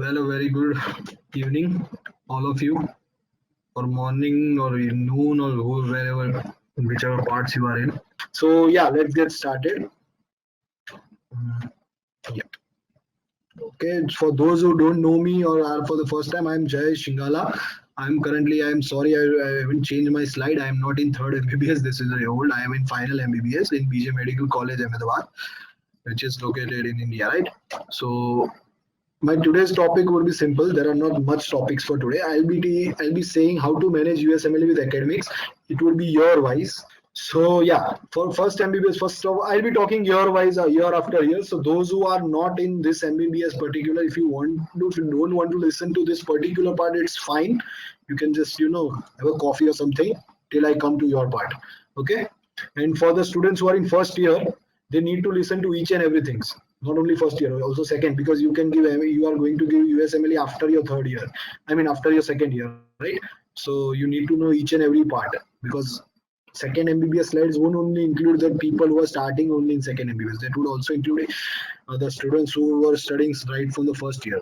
Well, a very good evening, all of you, or morning, or noon, or wherever, whichever parts you are in. So yeah, let's get started. Mm, Yeah. Okay. For those who don't know me or are for the first time, I'm Jay Shingala. I'm sorry, I haven't changed my slide. I'm not in third MBBS. This is very old. I am in final MBBS in BJ Medical College, Ahmedabad, which is located in India, right? So my today's topic would be simple. There are not much topics for today. I'll be saying how to manage USMLE with academics. It would be year wise. So yeah, for first MBBS, first of I'll be talking year wise, year after year. So those who are not in this MBBS particular, if you don't want to listen to this particular part, it's fine. You can just have a coffee or something till I come to your part. Okay. And for the students who are in first year, they need to listen to each and everything. Not only first year, also second, because you are going to give USMLE after your third year. I mean after your second year, right? So you need to know each and every part because second MBBS slides won't only include the people who are starting only in second MBBS. That would also include the students who were studying right from the first year.